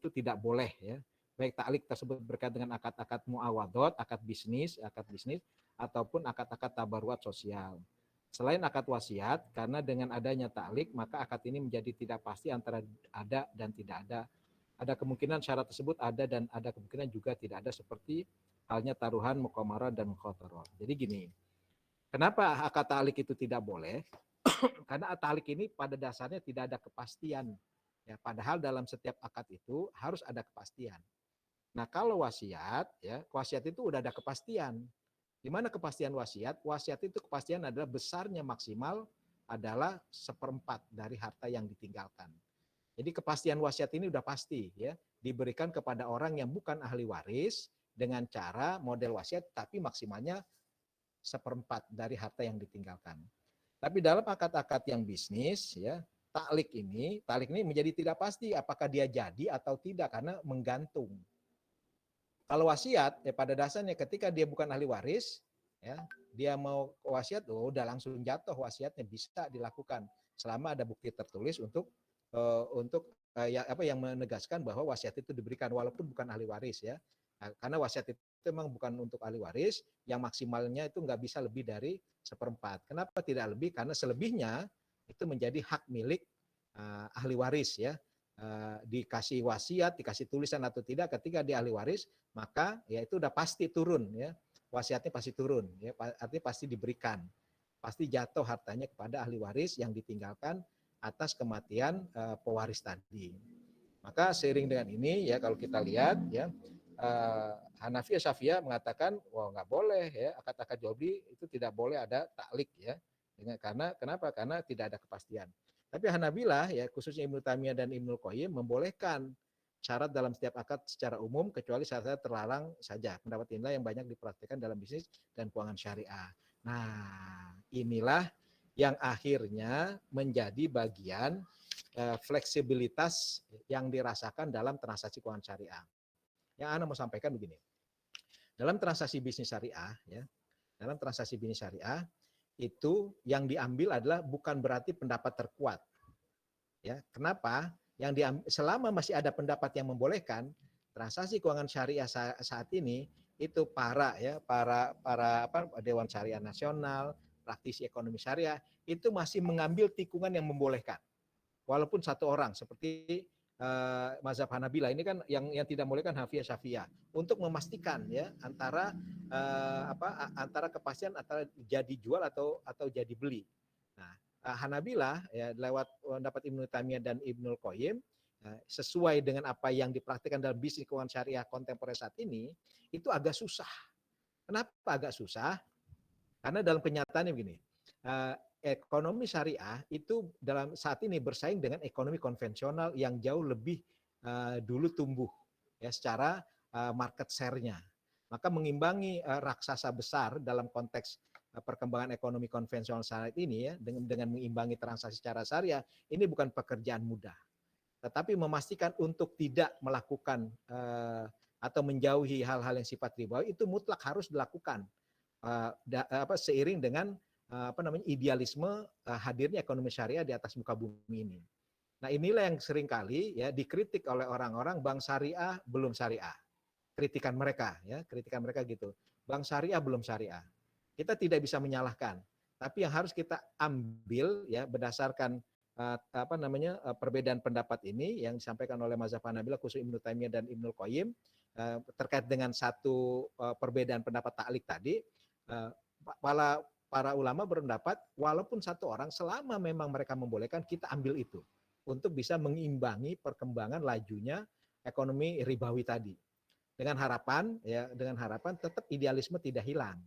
itu tidak boleh ya. Baik taklik tersebut berkaitan dengan akad-akad muawadot, akad bisnis ataupun akad-akad tabaruat sosial. Selain akad wasiat, karena dengan adanya taklik maka akad ini menjadi tidak pasti antara ada dan tidak ada. Ada kemungkinan syarat tersebut ada dan ada kemungkinan juga tidak ada, seperti halnya taruhan, muqamarah dan mukhatarah. Jadi gini, kenapa akad taklik itu tidak boleh? Karena taklik ini pada dasarnya tidak ada kepastian. Ya, padahal dalam setiap akad itu harus ada kepastian. Nah, kalau wasiat, ya, wasiat itu udah ada kepastian. Di mana kepastian wasiat? Wasiat itu kepastian adalah besarnya maksimal adalah 1/4 dari harta yang ditinggalkan. Jadi kepastian wasiat ini udah pasti ya, diberikan kepada orang yang bukan ahli waris dengan cara model wasiat tapi maksimalnya 1/4 dari harta yang ditinggalkan. Tapi dalam akad-akad yang bisnis ya, taklik ini menjadi tidak pasti apakah dia jadi atau tidak karena menggantung. Kalau wasiat ya pada dasarnya ketika dia bukan ahli waris ya, dia mau wasiat udah langsung jatuh, wasiatnya bisa dilakukan selama ada bukti tertulis untuk yang menegaskan bahwa wasiat itu diberikan walaupun bukan ahli waris ya. Nah, karena wasiat itu memang bukan untuk ahli waris, yang maksimalnya itu nggak bisa lebih dari 1/4. Kenapa tidak lebih? Karena selebihnya itu menjadi hak milik ahli waris ya. Dikasih wasiat, dikasih tulisan atau tidak, ketika dia ahli waris, maka ya itu udah pasti turun ya. Wasiatnya pasti turun ya, artinya pasti diberikan. Pasti jatuh hartanya kepada ahli waris yang ditinggalkan atas kematian pewaris tadi. Maka seiring dengan ini ya kalau kita lihat ya, Hanafi Syafi'iyah mengatakan wah nggak boleh ya, akad-akad jual beli itu tidak boleh ada taklik ya. Karena kenapa? Karena tidak ada kepastian. Tapi Hanabilah ya khususnya Ibnu Taimiyah dan Ibnu Qayyim membolehkan syarat dalam setiap akad secara umum kecuali syarat terlarang saja. Pendapat inilah yang banyak dipraktikkan dalam bisnis dan keuangan syariah. Nah, inilah yang akhirnya menjadi bagian fleksibilitas yang dirasakan dalam transaksi keuangan syariah. Yang Anda mau sampaikan begini. Dalam transaksi bisnis syariah ya, dalam transaksi bisnis syariah itu yang diambil adalah bukan berarti pendapat terkuat. Ya, kenapa? Yang diambil, selama masih ada pendapat yang membolehkan, transaksi keuangan syariah saat ini itu para Dewan Syariah Nasional, praktisi ekonomi syariah itu masih mengambil tikungan yang membolehkan. Walaupun satu orang seperti mazhab Hanabila ini kan yang tidak membolehkan Hafiyah Syafiyah untuk memastikan ya antara kepastian antara jadi jual atau jadi beli. Nah, Hanabila ya lewat pendapat Ibnu Taimiyah dan Ibnu Qayyim sesuai dengan apa yang dipraktikkan dalam bisnis keuangan syariah kontemporer saat ini itu agak susah. Kenapa agak susah? Karena dalam kenyataannya begini, ekonomi syariah itu dalam saat ini bersaing dengan ekonomi konvensional yang jauh lebih dulu tumbuh ya secara market share-nya. Maka mengimbangi raksasa besar dalam konteks perkembangan ekonomi konvensional saat ini ya dengan mengimbangi transaksi secara syariah ini bukan pekerjaan mudah. Tetapi memastikan untuk tidak melakukan atau menjauhi hal-hal yang sifat ribawi itu mutlak harus dilakukan seiring dengan idealisme hadirnya ekonomi syariah di atas muka bumi ini. Nah, inilah yang seringkali ya dikritik oleh orang-orang bank syariah belum syariah. Kritikan mereka gitu. Bank syariah belum syariah. Kita tidak bisa menyalahkan, tapi yang harus kita ambil ya berdasarkan perbedaan pendapat ini yang disampaikan oleh mazhab Hanabilah khusus Ibnu Taimiyah dan Ibnu Qayyim terkait dengan satu perbedaan pendapat taklik tadi. Para ulama berpendapat walaupun satu orang selama memang mereka membolehkan kita ambil itu untuk bisa mengimbangi perkembangan lajunya ekonomi ribawi tadi dengan harapan tetap idealisme tidak hilang.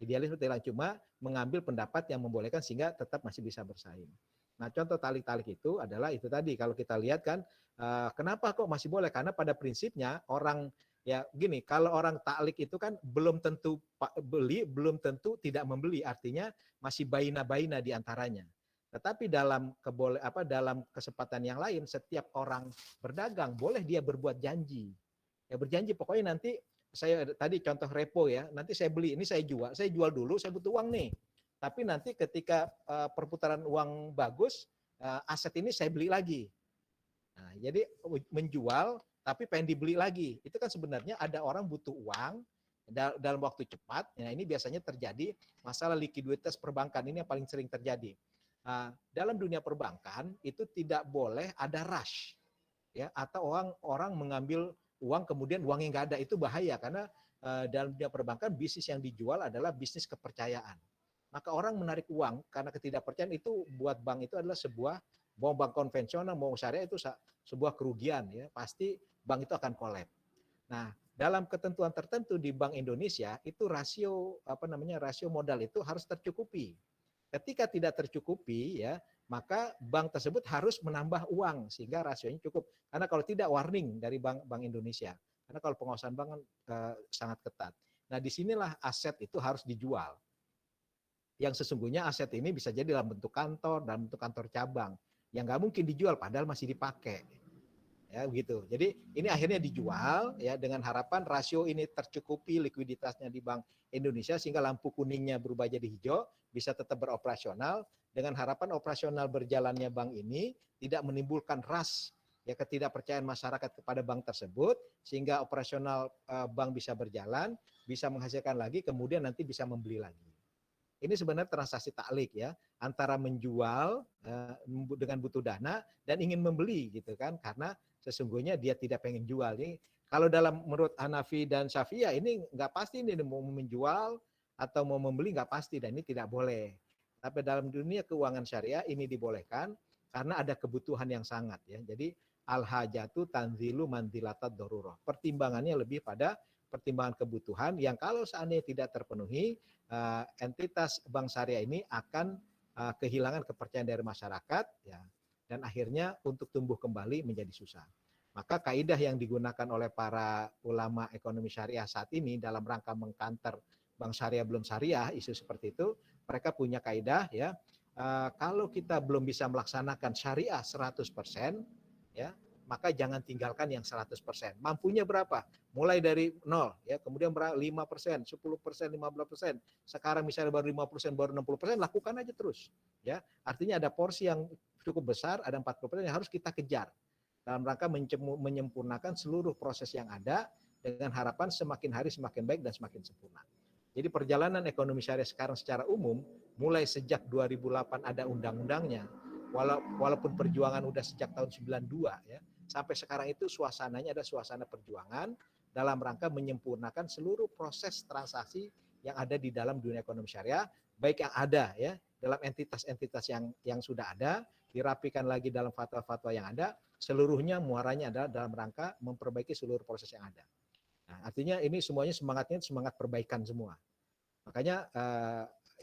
Idealisme tidak hilang, cuma mengambil pendapat yang membolehkan sehingga tetap masih bisa bersaing. Nah, contoh talik-talik itu adalah itu tadi kalau kita lihat kan kenapa kok masih boleh? Karena pada prinsipnya orang ya gini, kalau orang taklik itu kan belum tentu beli, belum tentu tidak membeli, artinya masih baina-baina di antaranya. Tetapi dalam dalam kesempatan yang lain setiap orang berdagang boleh dia berbuat janji. Ya berjanji pokoknya nanti saya tadi contoh repo ya, nanti saya beli, ini saya jual dulu, saya butuh uang nih. Tapi nanti ketika perputaran uang bagus, aset ini saya beli lagi. Nah, jadi menjual tapi pengen dibeli lagi. Itu kan sebenarnya ada orang butuh uang dalam waktu cepat. Nah, ini biasanya terjadi masalah likuiditas perbankan, ini yang paling sering terjadi. Dalam dunia perbankan itu tidak boleh ada rush, ya, atau orang mengambil uang kemudian uangnya nggak ada. Itu bahaya karena dalam dunia perbankan bisnis yang dijual adalah bisnis kepercayaan. Maka orang menarik uang karena ketidakpercayaan itu buat bank itu adalah sebuah, mau bank konvensional mau syariah itu sebuah kerugian, ya, pasti bank itu akan kolab. Nah, dalam ketentuan tertentu di Bank Indonesia itu rasio modal itu harus tercukupi. Ketika tidak tercukupi, ya, maka bank tersebut harus menambah uang sehingga rasionya cukup. Karena kalau tidak, warning dari Bank Indonesia. Karena kalau pengawasan bank kan sangat ketat. Nah, disinilah aset itu harus dijual. Yang sesungguhnya aset ini bisa jadi dalam bentuk kantor, dalam bentuk kantor cabang, yang nggak mungkin dijual padahal masih dipakai, ya begitu. Jadi ini akhirnya dijual, ya, dengan harapan rasio ini tercukupi likuiditasnya di Bank Indonesia sehingga lampu kuningnya berubah jadi hijau, bisa tetap beroperasional dengan harapan operasional berjalannya bank ini tidak menimbulkan ya, ketidakpercayaan masyarakat kepada bank tersebut sehingga operasional bank bisa berjalan, bisa menghasilkan lagi, kemudian nanti bisa membeli lagi. Ini sebenarnya transaksi taklik, ya, antara menjual dengan butuh dana dan ingin membeli gitu kan, karena sesungguhnya dia tidak pengen jual. Ini kalau dalam menurut Hanafi dan Syafi'iyah ini nggak pasti ini mau menjual atau mau membeli, nggak pasti, dan ini tidak boleh. Tapi dalam dunia keuangan syariah ini dibolehkan karena ada kebutuhan yang sangat, ya. Jadi al-hajatu tanzilu manzilatad darurah. Pertimbangannya lebih pada pertimbangan kebutuhan yang kalau seandainya tidak terpenuhi, entitas bank syariah ini akan kehilangan kepercayaan dari masyarakat, ya, dan akhirnya untuk tumbuh kembali menjadi susah. Maka kaidah yang digunakan oleh para ulama ekonomi syariah saat ini dalam rangka mengkanter bank syariah belum syariah, isu seperti itu, mereka punya kaidah, ya, kalau kita belum bisa melaksanakan syariah 100%, ya, maka jangan tinggalkan yang 100%. Mampunya berapa? Mulai dari 0, ya, kemudian 5%, 10%, 15%. Sekarang misalnya baru 5%, baru 60%, lakukan aja terus, ya. Artinya ada porsi yang cukup besar, ada 40% yang harus kita kejar dalam rangka menyempurnakan seluruh proses yang ada dengan harapan semakin hari semakin baik dan semakin sempurna. Jadi perjalanan ekonomi syariah sekarang secara umum mulai sejak 2008 ada undang-undangnya, walaupun perjuangan udah sejak tahun 92, ya, sampai sekarang itu suasananya ada suasana perjuangan dalam rangka menyempurnakan seluruh proses transaksi yang ada di dalam dunia ekonomi syariah, baik yang ada, ya, dalam entitas-entitas yang sudah ada, dirapikan lagi dalam fatwa-fatwa yang ada, seluruhnya muaranya adalah dalam rangka memperbaiki seluruh proses yang ada. Nah, artinya ini semuanya semangatnya semangat perbaikan semua. Makanya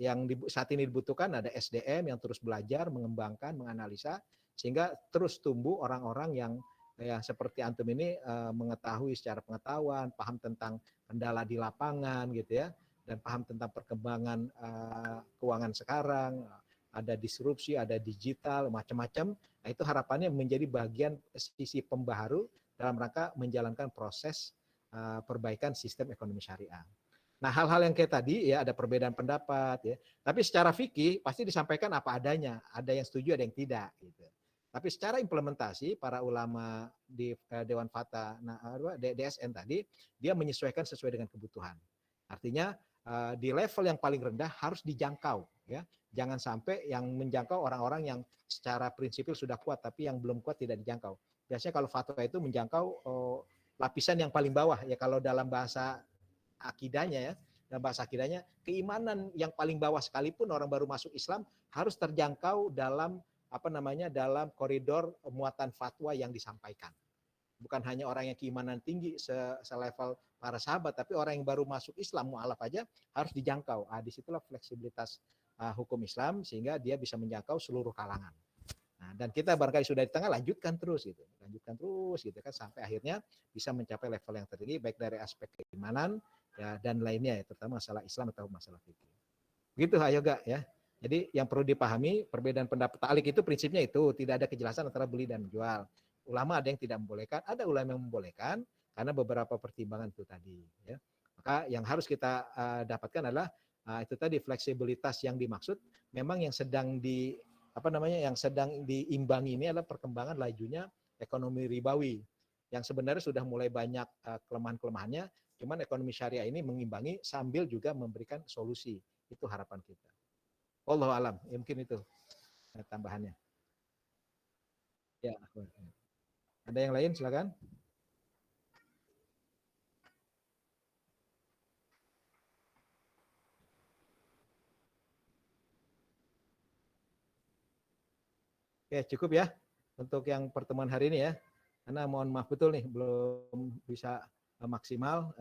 yang saat ini dibutuhkan ada SDM yang terus belajar, mengembangkan, menganalisa, sehingga terus tumbuh orang-orang yang seperti antum ini mengetahui secara pengetahuan, paham tentang kendala di lapangan gitu, ya, dan paham tentang perkembangan keuangan sekarang, ada disrupsi, ada digital, macam-macam. Nah, itu harapannya menjadi bagian sisi pembaharu dalam rangka menjalankan proses perbaikan sistem ekonomi syariah. Nah, hal-hal yang kayak tadi, ya, ada perbedaan pendapat, ya. Tapi secara fikih pasti disampaikan apa adanya, ada yang setuju, ada yang tidak, gitu. Tapi secara implementasi para ulama di Dewan Fatwa DSN tadi, dia menyesuaikan sesuai dengan kebutuhan. Artinya di level yang paling rendah harus dijangkau, ya. Jangan sampai yang menjangkau orang-orang yang secara prinsipil sudah kuat tapi yang belum kuat tidak dijangkau. Biasanya kalau fatwa itu menjangkau lapisan yang paling bawah, ya, kalau dalam bahasa akidahnya, ya, dalam bahasa akidahnya, keimanan yang paling bawah sekalipun orang baru masuk Islam harus terjangkau dalam dalam koridor muatan fatwa yang disampaikan. Bukan hanya orang yang keimanan tinggi selevel para sahabat, tapi orang yang baru masuk Islam mualaf aja harus dijangkau. Disitulah fleksibilitas hukum Islam sehingga dia bisa menjangkau seluruh kalangan. Nah, dan kita barangkali sudah di tengah, lanjutkan terus gitu kan sampai akhirnya bisa mencapai level yang tertinggi baik dari aspek keimanan, ya, dan lainnya, ya, terutama masalah Islam atau masalah fikih. Begitu Yoga, ya. Jadi yang perlu dipahami perbedaan pendapat taklik itu prinsipnya itu tidak ada kejelasan antara beli dan menjual. Ulama ada yang tidak membolehkan, ada ulama yang membolehkan karena beberapa pertimbangan itu tadi, ya. Maka yang harus kita dapatkan adalah itu tadi fleksibilitas yang dimaksud memang yang sedang yang sedang diimbangi ini adalah perkembangan lajunya ekonomi ribawi. yang sebenarnya sudah mulai banyak kelemahan-kelemahannya, cuman ekonomi syariah ini mengimbangi sambil juga memberikan solusi. Itu harapan kita. Wallahu alam, ya mungkin itu tambahannya. Ya, ada yang lain silakan. Oke, cukup ya untuk yang pertemuan hari ini ya. Karena mohon maaf betul nih belum bisa maksimal